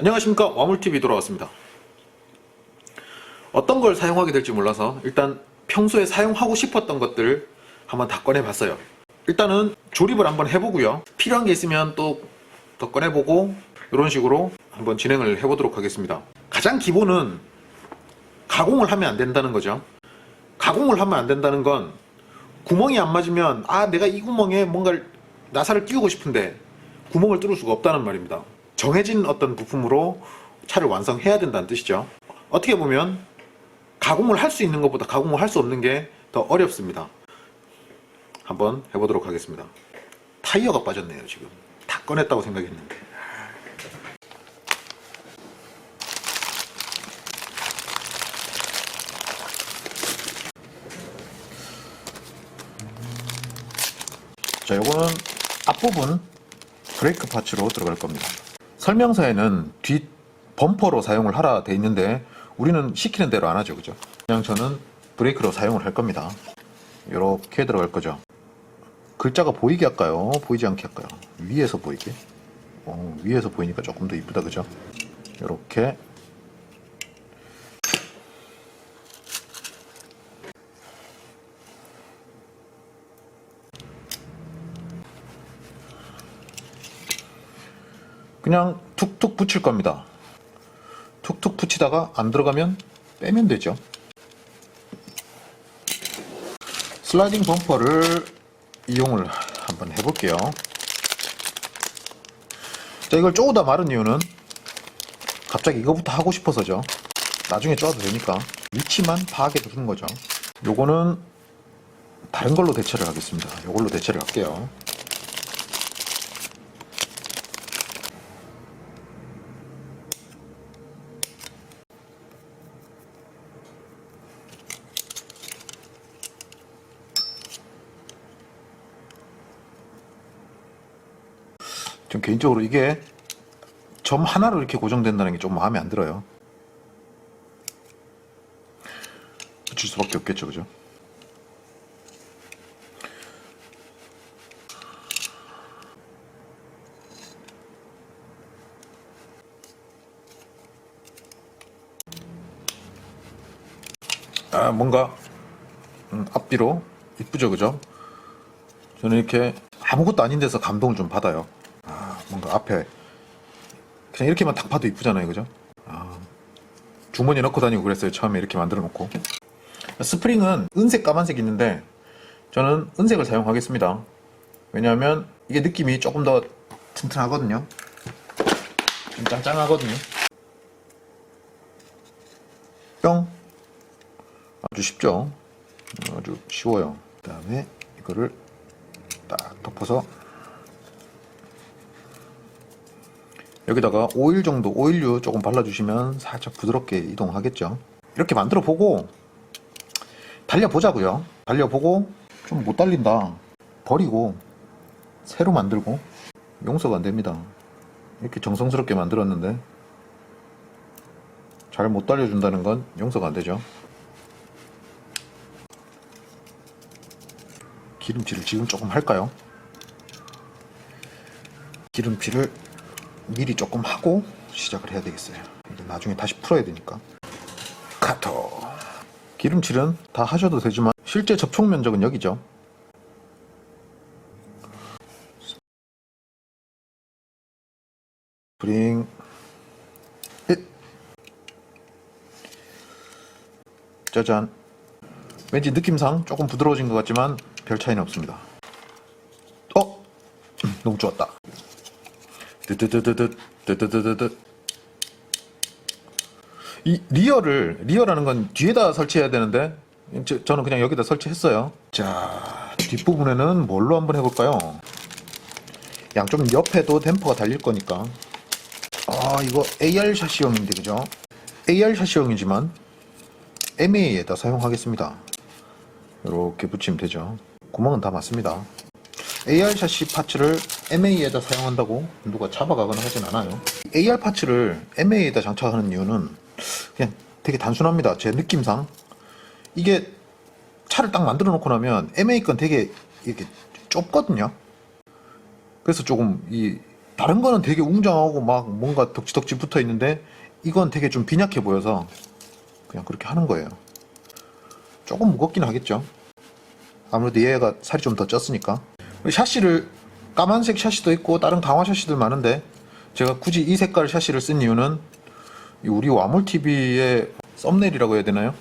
안녕하십니까, 와물TV 돌아왔습니다. 어떤 걸 사용하게 될지 몰라서 일단 평소에 사용하고 싶었던 것들 한번 다 꺼내봤어요. 일단은 조립을 한번 해보고요, 필요한 게 있으면 또 더 꺼내보고 이런 식으로 한번 진행을 해보도록 하겠습니다. 가장 기본은 가공을 하면 안 된다는 거죠. 가공을 하면 안 된다는 건 구멍이 안 맞으면 내가 이 구멍에 뭔가를 나사를 끼우고 싶은데 구멍을 뚫을 수가 없다는 말입니다. 정해진 어떤 부품으로 차를 완성해야 된다는 뜻이죠. 어떻게 보면 가공을 할 수 있는 것보다 가공을 할 수 없는 게 더 어렵습니다. 한번 해보도록 하겠습니다. 타이어가 빠졌네요. 지금 다 꺼냈다고 생각했는데. 자, 요거는 앞부분 브레이크 파츠로 들어갈 겁니다. 설명서에는 뒷 범퍼로 사용을 하라 돼 있는데 우리는 시키는 대로 안 하죠, 그죠? 그냥 저는 브레이크로 사용을 할 겁니다. 이렇게 들어갈 거죠. 글자가 보이게 할까요? 보이지 않게 할까요? 위에서 보이게. 위에서 보이니까 조금 더 이쁘다, 그죠? 이렇게. 그냥 툭툭 붙일 겁니다. 툭툭 붙이다가 안 들어가면 빼면 되죠. 슬라이딩 범퍼를 이용을 한번 해볼게요. 자, 이걸 쪼우다 말은 이유는 갑자기 이거부터 하고 싶어서죠. 나중에 쪼아도 되니까 위치만 파악해 두는 거죠. 요거는 다른 걸로 대체를 하겠습니다. 요걸로 대체를 할게요. 전 개인적으로 이게 점 하나로 이렇게 고정된다는 게 좀 마음에 안 들어요. 붙일 수밖에 없겠죠, 그죠? 뭔가 앞뒤로 이쁘죠, 그죠? 저는 이렇게 아무것도 아닌 데서 감동을 좀 받아요. 뭔가 앞에 그냥 이렇게만 딱 봐도 이쁘잖아요, 그죠? 주머니에 넣고 다니고 그랬어요, 처음에 이렇게 만들어 놓고. 스프링은 은색, 까만색 있는데 저는 은색을 사용하겠습니다. 왜냐하면 이게 느낌이 조금 더 튼튼하거든요. 좀 짱짱하거든요. 뿅! 아주 쉽죠? 아주 쉬워요. 그 다음에 이거를 딱 덮어서 여기다가 오일 정도, 오일류 조금 발라주시면 살짝 부드럽게 이동하겠죠. 이렇게 만들어 보고 달려보자고요. 달려보고 좀 못 달린다, 버리고 새로 만들고. 용서가 안 됩니다. 이렇게 정성스럽게 만들었는데 잘 못 달려준다는 건 용서가 안 되죠. 기름칠을 지금 조금 할까요? 기름칠을 미리 조금 하고 시작을 해야 되겠어요. 나중에 다시 풀어야 되니까. 카터. 기름칠은 다 하셔도 되지만 실제 접촉 면적은 여기죠. 스프링 힛. 짜잔. 왠지 느낌상 조금 부드러워진 것 같지만 별 차이는 없습니다. 너무 좋았다. 뜨뜨뜨뜨뜨뜨뜨뜨뜨. 이 리어라는 건 뒤에다 설치해야 되는데 저는 그냥 여기다 설치했어요. 자, 뒷부분에는 뭘로 한번 해볼까요? 양쪽 옆에도 댐퍼가 달릴 거니까. 이거 AR 샤시용인데, 그죠? AR 샤시용이지만 MA에다 사용하겠습니다. 이렇게 붙이면 되죠. 구멍은 다 맞습니다. AR 샤시 파츠를 MA에다 사용한다고 누가 잡아가거나 하진 않아요. AR 파츠를 MA에다 장착하는 이유는 그냥 되게 단순합니다. 제 느낌상 이게 차를 딱 만들어 놓고 나면 MA 건 되게 이렇게 좁거든요. 그래서 조금 이 다른 거는 되게 웅장하고 막 뭔가 덕지덕지 붙어 있는데 이건 되게 좀 빈약해 보여서 그냥 그렇게 하는 거예요. 조금 무겁긴 하겠죠. 아무래도 얘가 살이 좀 더 쪘으니까. 샤시를 까만색 샤시도 있고 다른 강화 샤시들 많은데 제가 굳이 이 색깔 샤시를 쓴 이유는 우리 와물TV의 썸네일이라고 해야 되나요?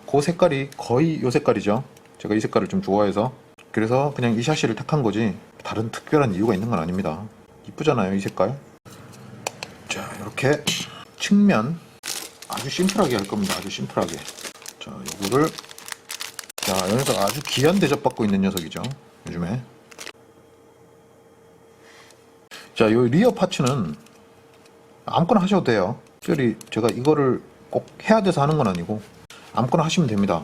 그 색깔이 거의 이 색깔이죠. 제가 이 색깔을 좀 좋아해서 그래서 그냥 이 샤시를 택한 거지 다른 특별한 이유가 있는 건 아닙니다. 이쁘잖아요, 이 색깔. 자, 이렇게 측면 아주 심플하게 할 겁니다. 아주 심플하게. 자, 요거를 자, 여기서 아주 귀한 대접받고 있는 녀석이죠, 요즘에. 자, 요 리어 파츠는 아무거나 하셔도 돼요. 특별히 제가 이거를 꼭 해야 돼서 하는 건 아니고 아무거나 하시면 됩니다.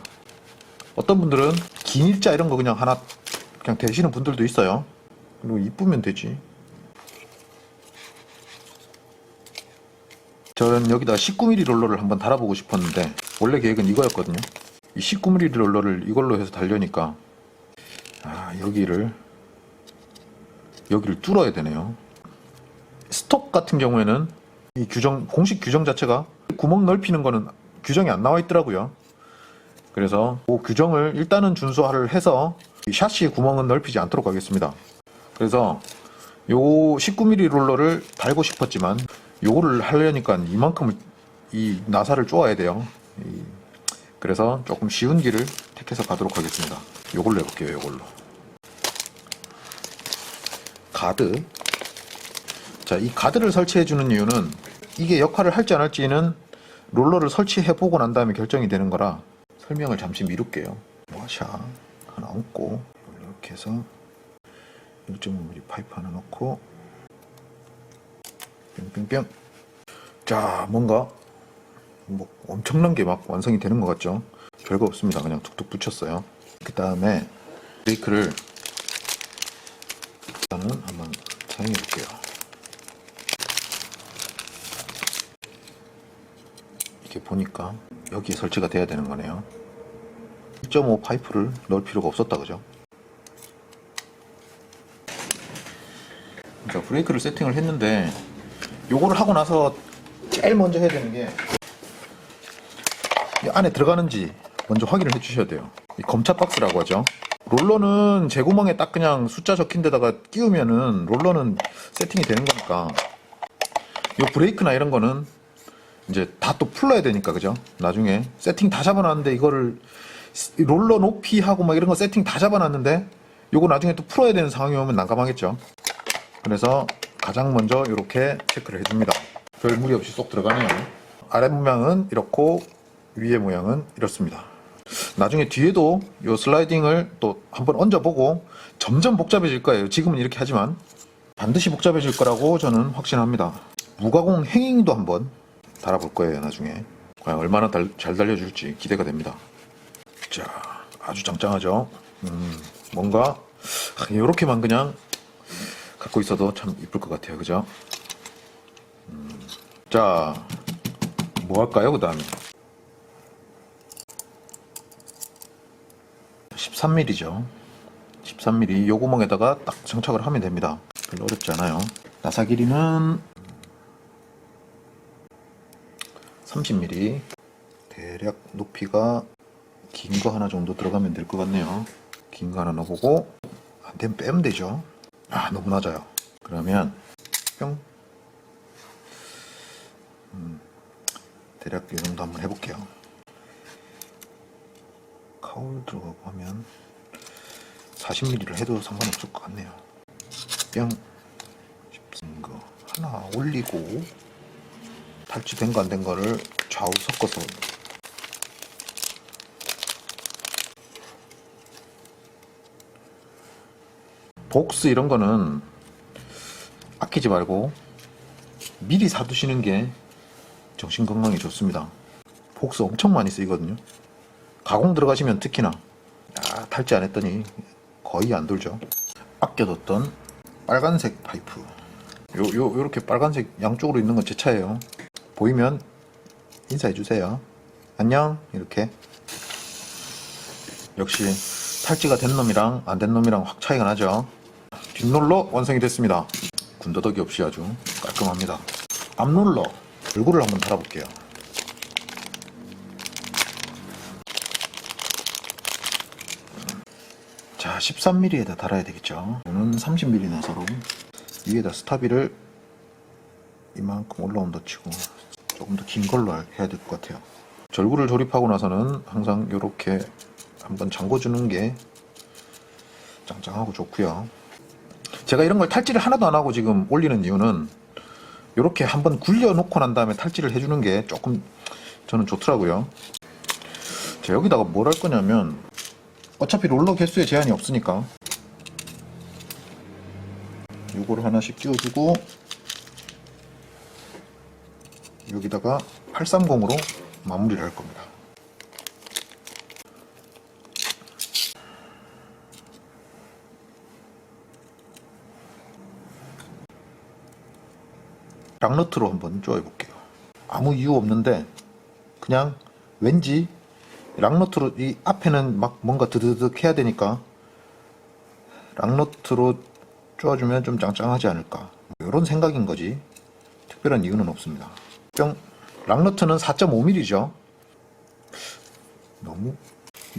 어떤 분들은 긴 일자 이런 거 그냥 하나 그냥 대시는 분들도 있어요. 그리고 이쁘면 되지. 저는 여기다 19mm 롤러를 한번 달아보고 싶었는데 원래 계획은 이거였거든요. 이 19mm 롤러를 이걸로 해서 달려니까 여기를 뚫어야 되네요. 스톡 같은 경우에는 이 공식 규정 자체가 구멍 넓히는 거는 규정이 안 나와 있더라고요. 그래서 그 규정을 일단은 준수를 해서 이 샤시의 구멍은 넓히지 않도록 하겠습니다. 그래서 요 19mm 롤러를 달고 싶었지만 요거를 하려니까 이만큼을 이 나사를 쪼아야 돼요. 그래서 조금 쉬운 길을 택해서 가도록 하겠습니다. 요걸로 해볼게요. 요걸로 가드. 자, 이 가드를 설치해 주는 이유는 이게 역할을 할지 안 할지는 롤러를 설치해 보고 난 다음에 결정이 되는 거라 설명을 잠시 미룰게요. 와샤 하나 얹고 이렇게 해서 1.5mm 파이프 하나 넣고 뿅뿅뿅. 자, 뭔가 뭐 엄청난 게 막 완성이 되는 것 같죠? 별거 없습니다. 그냥 툭툭 붙였어요. 그 다음에 브레이크를 일단은 한번 사용해 볼게요. 이렇게 보니까 여기에 설치가 돼야 되는 거네요. 1.5 파이프를 넣을 필요가 없었다, 그죠? 자, 브레이크를 세팅을 했는데 요거를 하고 나서 제일 먼저 해야 되는 게 이 안에 들어가는지 먼저 확인을 해 주셔야 돼요. 이 검차 박스라고 하죠. 롤러는 제구멍에 딱 그냥 숫자 적힌 데다가 끼우면은 롤러는 세팅이 되는 거니까 요 브레이크나 이런 거는 이제 다 또 풀러야 되니까, 그죠? 나중에 세팅 다 잡아놨는데 이거를 롤러 높이하고 막 이런 거 세팅 다 잡아놨는데 요거 나중에 또 풀어야 되는 상황이 오면 난감하겠죠. 그래서 가장 먼저 이렇게 체크를 해줍니다. 별 무리 없이 쏙 들어가네요. 아래 모양은 이렇고 위에 모양은 이렇습니다. 나중에 뒤에도 이 슬라이딩을 또 한번 얹어보고 점점 복잡해질 거예요. 지금은 이렇게 하지만 반드시 복잡해질 거라고 저는 확신합니다. 무가공 행잉도 한번 달아볼 거예요. 나중에 과연 얼마나 잘 달려줄지 기대가 됩니다. 자, 아주 짱짱하죠. 뭔가 이렇게만 그냥 갖고 있어도 참 이쁠 것 같아요. 그죠? 자, 뭐 할까요? 그 다음에 13mm죠. 13mm 요 구멍에다가 딱 장착을 하면 됩니다. 별로 어렵지 않아요. 나사 길이는 30mm. 대략 높이가 긴 거 하나 정도 들어가면 될 것 같네요. 긴 거 하나 넣어보고 안 되면 빼면 되죠. 너무 낮아요. 그러면 뿅. 대략 이 정도 한번 해볼게요. 카울 들어가고 하면 40mm를 해도 상관없을 것 같네요. 뿅. 거 하나 올리고 탈취된 거 안 된 거를 좌우 섞어서 복스 이런 거는 아끼지 말고 미리 사두시는 게 정신 건강에 좋습니다. 복스 엄청 많이 쓰이거든요. 가공 들어가시면 특히나 탈지 안 했더니 거의 안 돌죠. 아껴뒀던 빨간색 파이프. 요렇게 빨간색 양쪽으로 있는 건 제 차예요. 보이면 인사해 주세요. 안녕. 이렇게. 역시 탈지가 된 놈이랑 안 된 놈이랑 확 차이가 나죠. 뒷롤러 완성이 됐습니다. 군더더기 없이 아주 깔끔합니다. 앞롤러 얼굴을 한번 달아볼게요. 자, 13mm에다 달아야 되겠죠. 저는 30mm 나사로 위에다 스타비를 이만큼 올라온다 치고 조금 더 긴 걸로 해야 될 것 같아요. 절구를 조립하고 나서는 항상 이렇게 한번 잠궈주는 게 짱짱하고 좋고요. 제가 이런 걸 탈지를 하나도 안 하고 지금 올리는 이유는 이렇게 한번 굴려 놓고 난 다음에 탈지를 해주는 게 조금 저는 좋더라고요. 자, 여기다가 뭘 할 거냐면 어차피 롤러 개수에 제한이 없으니까 이거를 하나씩 끼워주고 여기다가 830으로 마무리를 할 겁니다. 락너트로 한번 쪼여 볼게요. 아무 이유 없는데 그냥 왠지 락너트로 이 앞에는 막 뭔가 드드득 해야 되니까 락너트로 쪼아주면 좀 짱짱하지 않을까, 이런 생각인 거지 특별한 이유는 없습니다. 락너트는 4.5mm죠 너무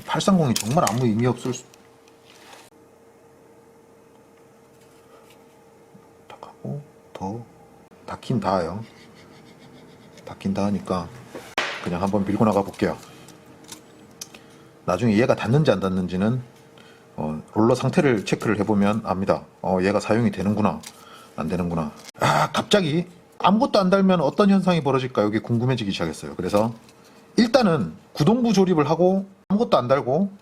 830이 정말 아무 의미 없을 수 하고 더 닿긴 닿아요. 닿긴 닿으니까 그냥 한번 밀고 나가 볼게요. 나중에 얘가 닿는지 안 닿는지는 롤러 상태를 체크를 해보면 압니다. 얘가 사용이 되는구나 안 되는구나. 갑자기 아무것도 안 달면 어떤 현상이 벌어질까 여기 궁금해지기 시작했어요. 그래서 일단은 구동부 조립을 하고 아무것도 안 달고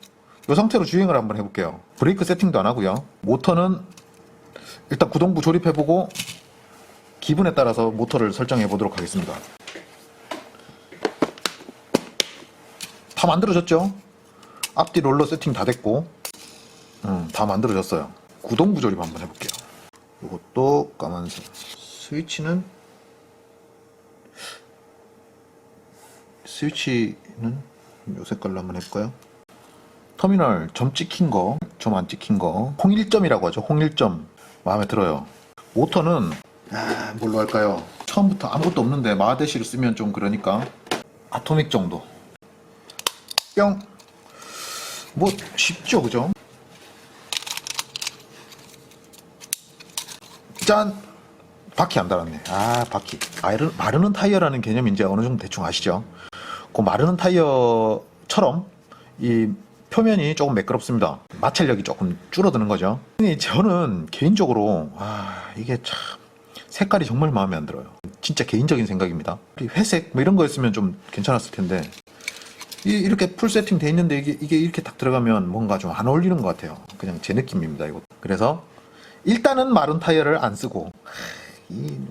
이 상태로 주행을 한번 해볼게요. 브레이크 세팅도 안 하고요. 모터는 일단 구동부 조립해보고 기분에 따라서 모터를 설정해 보도록 하겠습니다. 다 만들어졌죠? 앞뒤 롤러 세팅 다 됐고 다 만들어졌어요. 구동부 조립 한번 해볼게요. 이것도 까만색. 스위치는 이 색깔로 한번 해볼까요? 터미널 점 찍힌 거, 점 안 찍힌 거, 홍일점이라고 하죠. 홍일점 마음에 들어요. 모터는 뭘로 할까요? 처음부터 아무것도 없는데 마하데시를 쓰면 좀 그러니까 아토믹 정도. 뿅! 뭐 쉽죠, 그죠? 짠! 바퀴 안 달았네. 바퀴. 마르는 타이어라는 개념이 이제 어느 정도 대충 아시죠? 그 마르는 타이어처럼 이 표면이 조금 매끄럽습니다. 마찰력이 조금 줄어드는 거죠. 저는 개인적으로 이게 참 색깔이 정말 마음에 안 들어요. 진짜 개인적인 생각입니다. 회색 뭐 이런 거였으면 좀 괜찮았을 텐데 이렇게 풀 세팅 돼 있는데 이게 이렇게 딱 들어가면 뭔가 좀 안 어울리는 것 같아요. 그냥 제 느낌입니다, 이거. 그래서 일단은 마른 타이어를 안 쓰고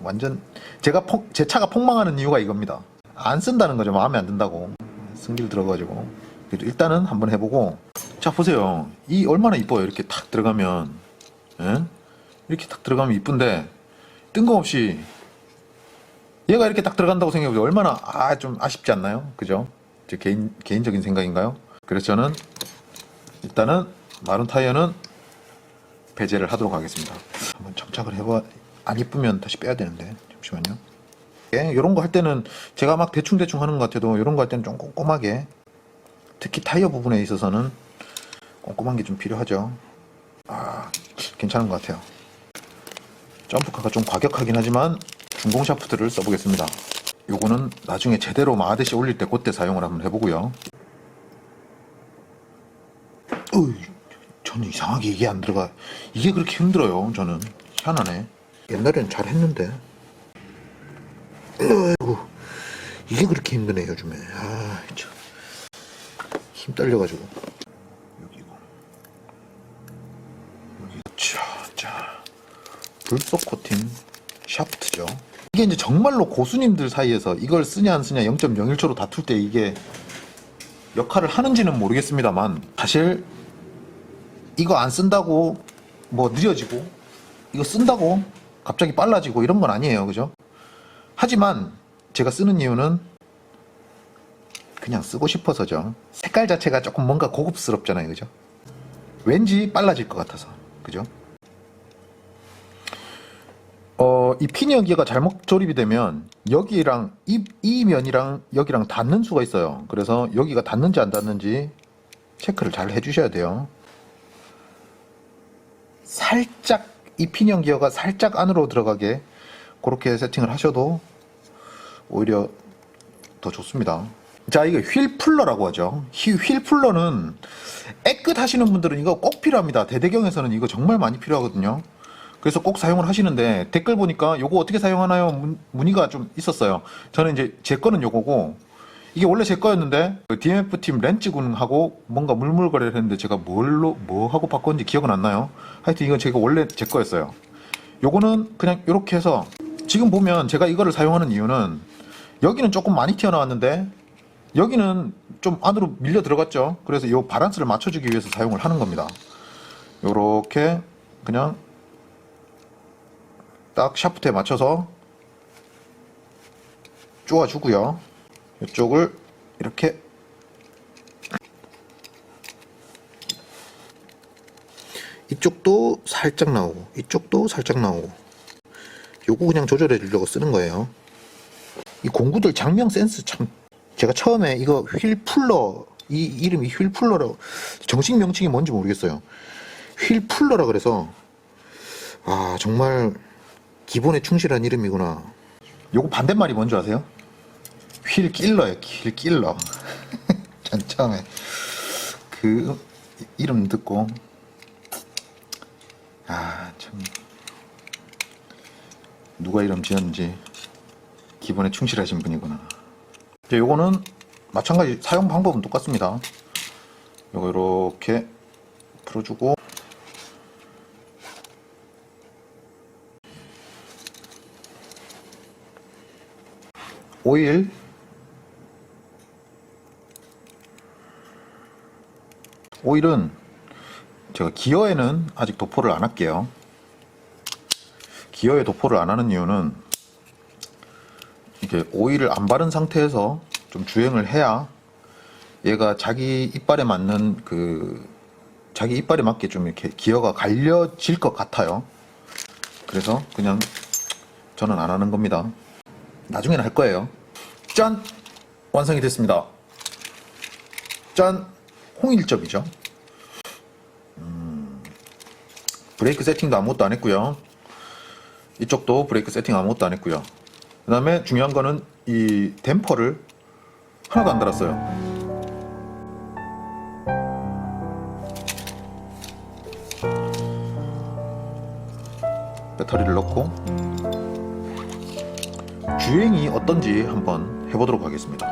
완전 제 차가 폭망하는 이유가 이겁니다. 안 쓴다는 거죠. 마음에 안 든다고. 승질 들어가지고. 일단은 한번 해보고. 자, 보세요. 이 얼마나 이뻐요. 이렇게 탁 들어가면. 예? 이렇게 탁 들어가면 이쁜데 뜬금없이 얘가 이렇게 딱 들어간다고 생각해보세요. 얼마나 좀 아쉽지 않나요? 그죠? 제 개인적인 생각인가요? 그래서 저는 일단은 마른 타이어는 배제를 하도록 하겠습니다. 한번 장착을 해봐. 안 이쁘면 다시 빼야 되는데 잠시만요. 이런 거 할 때는 제가 막 대충 하는 것 같아도 이런 거 할 때는 좀 꼼꼼하게, 특히 타이어 부분에 있어서는 꼼꼼한 게 좀 필요하죠. 괜찮은 것 같아요. 점프카가 좀 과격하긴 하지만 중공 샤프트를 써보겠습니다. 요거는 나중에 제대로 마하데시 올릴 때 그때 사용을 한번 해보고요. 저는 이상하게 이게 안 들어가. 이게 그렇게 힘들어요. 저는 희한하네. 옛날엔 잘했는데 이게 그렇게 힘드네 요즘에. 참 힘 딸려가지고. 여기고 여기. 자 불속 코팅 샤프트죠. 이게 이제 정말로 고수님들 사이에서 이걸 쓰냐 안 쓰냐 0.01초로 다툴 때 이게 역할을 하는지는 모르겠습니다만, 사실 이거 안 쓴다고 뭐 느려지고 이거 쓴다고 갑자기 빨라지고 이런 건 아니에요, 그죠? 하지만 제가 쓰는 이유는 그냥 쓰고 싶어서죠. 색깔 자체가 조금 뭔가 고급스럽잖아요, 그죠? 왠지 빨라질 것 같아서, 그죠? 이 피니언 기어가 잘못 조립이 되면 여기랑 이 면이랑 여기랑 닿는 수가 있어요. 그래서 여기가 닿는지 안 닿는지 체크를 잘 해주셔야 돼요. 살짝 이 피니언 기어가 살짝 안으로 들어가게 그렇게 세팅을 하셔도 오히려 더 좋습니다. 자, 이거 휠 풀러라고 하죠. 휠 풀러는 애끝 하시는 분들은 이거 꼭 필요합니다. 대대경에서는 이거 정말 많이 필요하거든요. 그래서 꼭 사용을 하시는데 댓글 보니까 요거 어떻게 사용하나요? 문의가 좀 있었어요. 저는 이제 제 거는 요거고, 이게 원래 제 거였는데 그 DMF팀 렌즈군하고 뭔가 물물거리를 했는데 제가 뭐 하고 바꿨는지 기억은 안 나요. 하여튼 이건 제가 원래 제 거였어요. 요거는 그냥 이렇게 해서, 지금 보면 제가 이거를 사용하는 이유는 여기는 조금 많이 튀어나왔는데 여기는 좀 안으로 밀려 들어갔죠. 그래서 이 바란스를 맞춰주기 위해서 사용을 하는 겁니다. 요렇게 그냥 딱 샤프트에 맞춰서 쪼아주고요. 이쪽을 이렇게 이쪽도 살짝 나오고 이쪽도 살짝 나오고, 요거 그냥 조절해 주려고 쓰는 거예요. 이 공구들 장명 센스 참, 제가 처음에 이거 휠 풀러, 이 이름이 휠 풀러라고, 정식 명칭이 뭔지 모르겠어요. 휠 풀러라 그래서 아 정말 기본에 충실한 이름이구나. 요거 반대말이 뭔지 아세요? 휠 킬러예요. 휠 킬러. 전 처음에 그 이름 듣고 아 참, 누가 이름 지었는지 기본에 충실하신 분이구나. 이제 요거는 마찬가지 사용 방법은 똑같습니다. 요거 이렇게 풀어주고, 오일은 제가 기어에는 아직 도포를 안 할게요. 기어에 도포를 안 하는 이유는 이게 오일을 안 바른 상태에서 좀 주행을 해야 얘가 자기 이빨에 맞는 자기 이빨에 맞게 좀 이렇게 기어가 갈려질 것 같아요. 그래서 그냥 저는 안 하는 겁니다. 나중에는 할 거예요. 짠! 완성이 됐습니다. 짠! 홍일점이죠. 브레이크 세팅도 아무것도 안 했고요. 이쪽도 브레이크 세팅 아무것도 안 했고요. 그 다음에 중요한 거는 이 댐퍼를 하나도 안 달았어요. 배터리를 넣고 주행이 어떤지 한번 해보도록 하겠습니다.